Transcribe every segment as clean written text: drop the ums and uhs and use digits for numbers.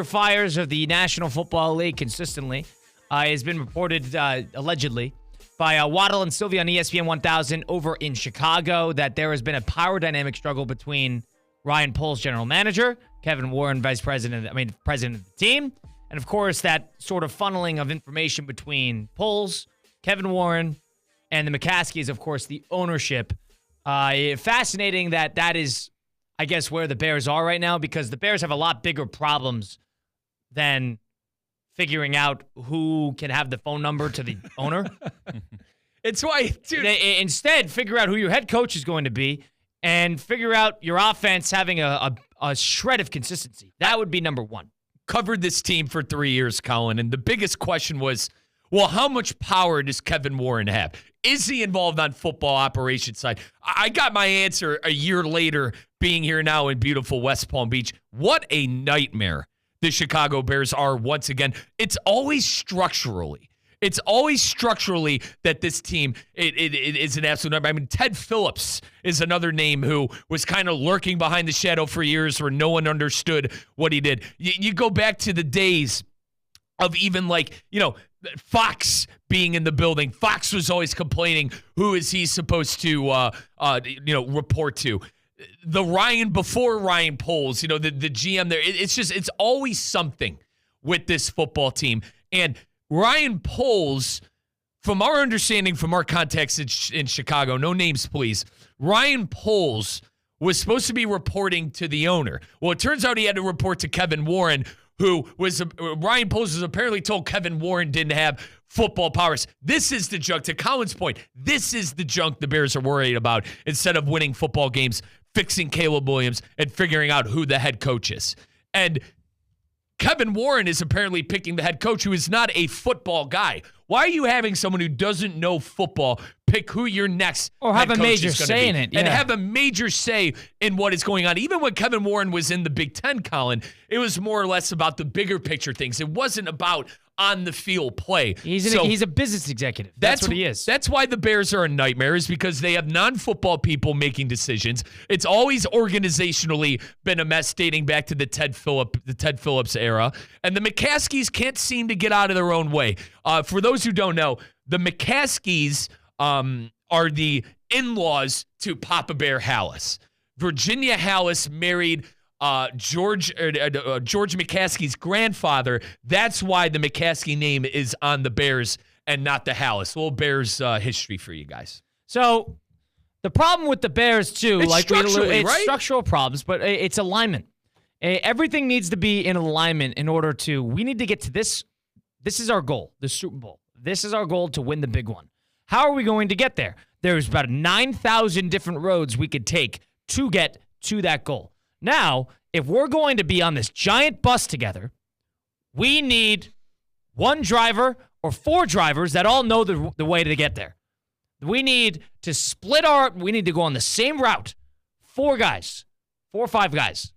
fires of the National Football League consistently. Has been reported, allegedly, by Waddle and Sylvia on ESPN 1000 over in Chicago that there has been a power dynamic struggle between Ryan Poles, general manager, Kevin Warren, president of the team, and of course that sort of funneling of information between Poles, Kevin Warren, and the McCaskies, of course, the ownership. Fascinating that is, I guess, where the Bears are right now, because the Bears have a lot bigger problems than figuring out who can have the phone number to the owner. It's why, dude. Instead, figure out who your head coach is going to be and figure out your offense having a shred of consistency. That would be number one. Covered this team for 3 years, Colin, and the biggest question was, well, how much power does Kevin Warren have? Is he involved on football operations side? I got my answer a year later, being here now in beautiful West Palm Beach. What a nightmare the Chicago Bears are once again. It's always structurally. It's always structurally that this team it is an absolute number. I mean, Ted Phillips is another name who was kind of lurking behind the shadow for years where no one understood what he did. You go back to the days of even Fox being in the building. Fox was always complaining, who is he supposed to report to? The Ryan before Ryan Poles, the GM there. It's always something with this football team. And Ryan Poles, from our understanding, from our context in Chicago, no names please, Ryan Poles was supposed to be reporting to the owner. Well, it turns out he had to report to Kevin Warren, who was Ryan Poles was apparently told Kevin Warren didn't have football powers. This is the junk. To Colin's point, this is the junk the Bears are worried about instead of winning football games, fixing Caleb Williams, and figuring out who the head coach is. And Kevin Warren is apparently picking the head coach who is not a football guy. Why are you having someone who doesn't know football pick who your next or have a major say in it, and have a major say in what is going on? Even when Kevin Warren was in the Big Ten, Colin, it was more or less about the bigger picture things. It wasn't about on the field play. He's a business executive. That's what he is. That's why the Bears are a nightmare, is because they have non-football people making decisions. It's always organizationally been a mess dating back to the Ted Phillips era. And the McCaskies can't seem to get out of their own way. For those who don't know, the McCaskies are the in-laws to Papa Bear Hallis. Virginia Hallis married George McCaskey's grandfather. That's why the McCaskey name is on the Bears and not the Hallis. A little Bears history for you guys. So the problem with the Bears too, it's it's structural problems, but it's alignment. Everything needs to be in alignment in order to. We need to get to this. This is our goal, the Super Bowl. This is our goal to win the big one. How are we going to get there? There's about 9,000 different roads we could take to get to that goal. Now, if we're going to be on this giant bus together, we need one driver or four drivers that all know the way to get there. We need to we need to go on the same route. 4 or 5 guys.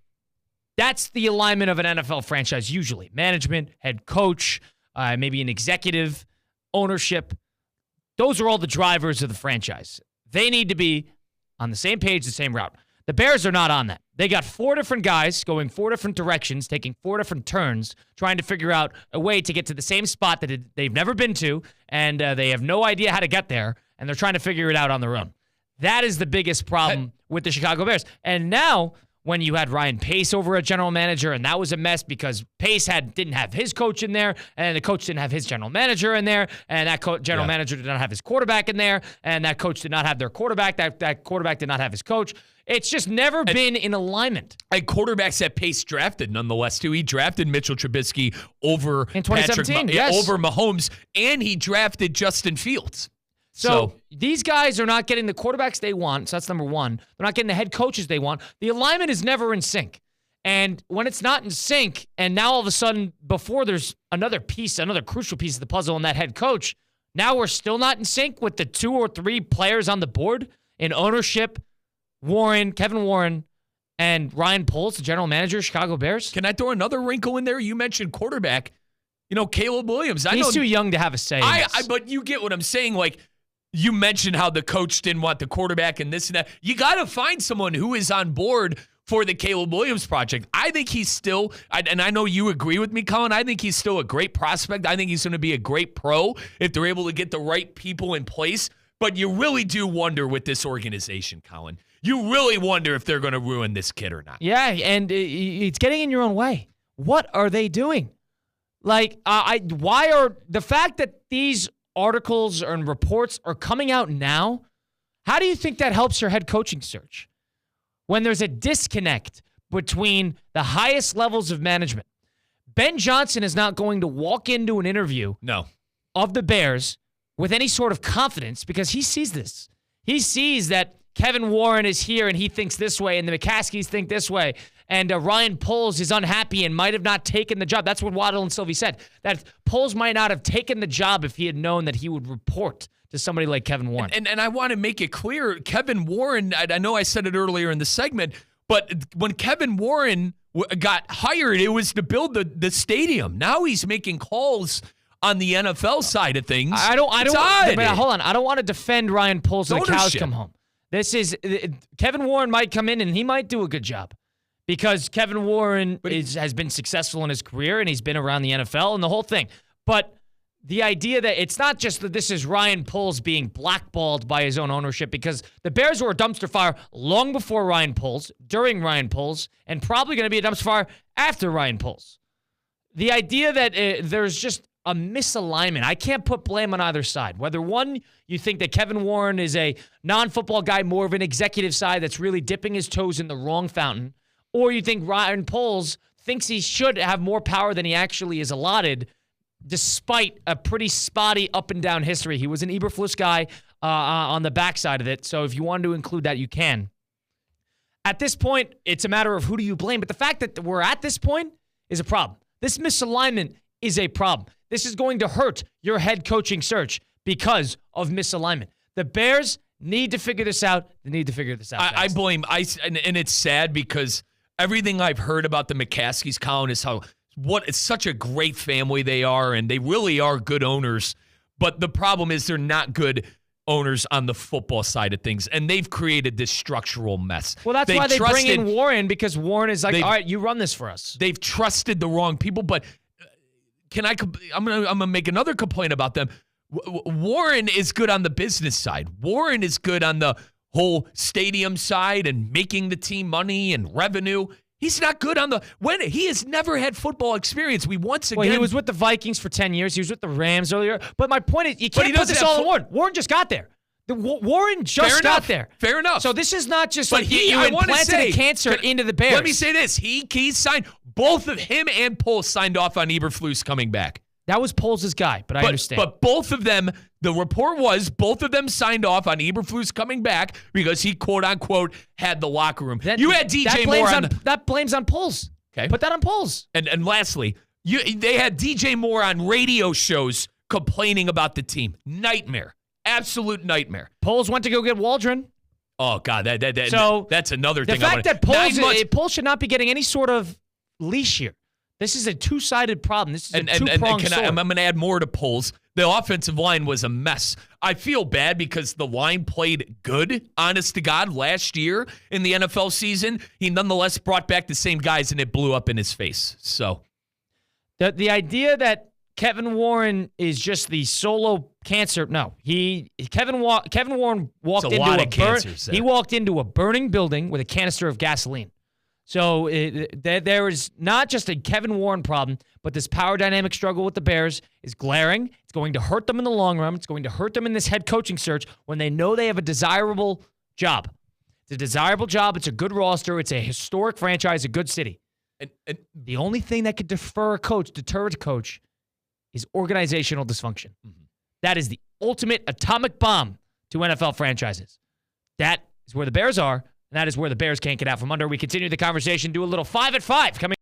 That's the alignment of an NFL franchise usually. Management, head coach, maybe an executive, ownership. Those are all the drivers of the franchise. They need to be on the same page, the same route. The Bears are not on that. They got 4 different guys going 4 different directions, taking 4 different turns, trying to figure out a way to get to the same spot that they've never been to, and they have no idea how to get there, and they're trying to figure it out on their own. That is the biggest problem with the Chicago Bears. And now, when you had Ryan Pace over at general manager, and that was a mess because Pace didn't have his coach in there, and the coach didn't have his general manager in there, and that general manager did not have his quarterback in there, and that coach did not have their quarterback. That quarterback did not have his coach. It's just never been in alignment. And quarterbacks that Pace drafted, nonetheless, too. He drafted Mitchell Trubisky over in 2017, over Mahomes, and he drafted Justin Fields. So these guys are not getting the quarterbacks they want. So that's number one. They're not getting the head coaches they want. The alignment is never in sync. And when it's not in sync, and now all of a sudden, before there's another crucial piece of the puzzle in that head coach, now we're still not in sync with the 2 or 3 players on the board in ownership, Kevin Warren, and Ryan Poles, the general manager of Chicago Bears. Can I throw another wrinkle in there? You mentioned quarterback. Caleb Williams. He's too young to have a say in this. But you get what I'm saying. You mentioned how the coach didn't want the quarterback and this and that. You got to find someone who is on board for the Caleb Williams project. I think he's still, and I know you agree with me, Colin, I think he's still a great prospect. I think he's going to be a great pro if they're able to get the right people in place. But you really do wonder with this organization, Colin. You really wonder if they're going to ruin this kid or not. Yeah, and it's getting in your own way. What are they doing? Like, why are the fact that these articles and reports are coming out now? How do you think that helps your head coaching search? When there's a disconnect between the highest levels of management. Ben Johnson is not going to walk into an interview of the Bears with any sort of confidence because he sees this. He sees that Kevin Warren is here and he thinks this way and the McCaskies think this way and Ryan Poles is unhappy and might have not taken the job. That's what Waddle and Sylvie said, that Poles might not have taken the job if he had known that he would report to somebody like Kevin Warren. And I want to make it clear, Kevin Warren, I know I said it earlier in the segment, but when Kevin Warren got hired, it was to build the stadium. Now he's making calls on the NFL side of things. I don't hold on. I don't want to defend Ryan Poles till the cows come home. This is Kevin Warren might come in and he might do a good job because Kevin Warren has been successful in his career and he's been around the NFL and the whole thing. But the idea that it's not just that this is Ryan Poles being blackballed by his own ownership because the Bears were a dumpster fire long before Ryan Poles, during Ryan Poles, and probably going to be a dumpster fire after Ryan Poles. The idea that there's just a misalignment. I can't put blame on either side. Whether one, you think that Kevin Warren is a non-football guy, more of an executive side that's really dipping his toes in the wrong fountain, or you think Ryan Poles thinks he should have more power than he actually is allotted, despite a pretty spotty up and down history. He was an Eberflus guy on the backside of it, so if you wanted to include that, you can. At this point, it's a matter of who do you blame, but the fact that we're at this point is a problem. This misalignment is a problem. This is going to hurt your head coaching search because of misalignment. The Bears need to figure this out. They need to figure this out. I blame and it's sad because everything I've heard about the McCaskies, Colin, is it's such a great family they are, and they really are good owners. But the problem is they're not good owners on the football side of things, and they've created this structural mess. Well, that's why they bring in Warren, because Warren is like, all right, you run this for us. They've trusted the wrong people, but I'm gonna make another complaint about them. Warren is good on the business side. Warren is good on the whole stadium side and making the team money and revenue. He's not good on he has never had football experience. He was with the Vikings for 10 years. He was with the Rams earlier. But my point is, you can't put this all on Warren. Warren just got there. Warren just got there. Fair enough. So this is not just like you implanted a cancer into the Bears. Let me say this. He signed, both of him and Poles signed off on Eberflus coming back. That was Poles' guy, but I understand. But both of them, the report was both of them signed off on Eberflus coming back because he, quote unquote, had the locker room. You had DJ Moore that blames on Poles. Okay. Put that on Poles. And lastly, they had DJ Moore on radio shows complaining about the team. Nightmare. Absolute nightmare. Poles went to go get Waldron. Oh, God. That's another thing. The fact that Poles should not be getting any sort of leash here. This is a two-sided problem. This is a two-pronged sword. I'm going to add more to Poles. The offensive line was a mess. I feel bad because the line played good, honest to God, last year in the NFL season. He nonetheless brought back the same guys, and it blew up in his face. So the idea that Kevin Warren is just the solo cancer, no. Kevin Warren walked into a burning building with a canister of gasoline. So there is not just a Kevin Warren problem, but this power dynamic struggle with the Bears is glaring. It's going to hurt them in the long run. It's going to hurt them in this head coaching search when they know they have a desirable job. It's a desirable job. It's a good roster. It's a historic franchise, a good city. And the only thing that could deter a coach, is organizational dysfunction. Mm-hmm. That is the ultimate atomic bomb to NFL franchises. That is where the Bears are. And that is where the Bears can't get out from under. We continue the conversation, do a little 5 at 5 coming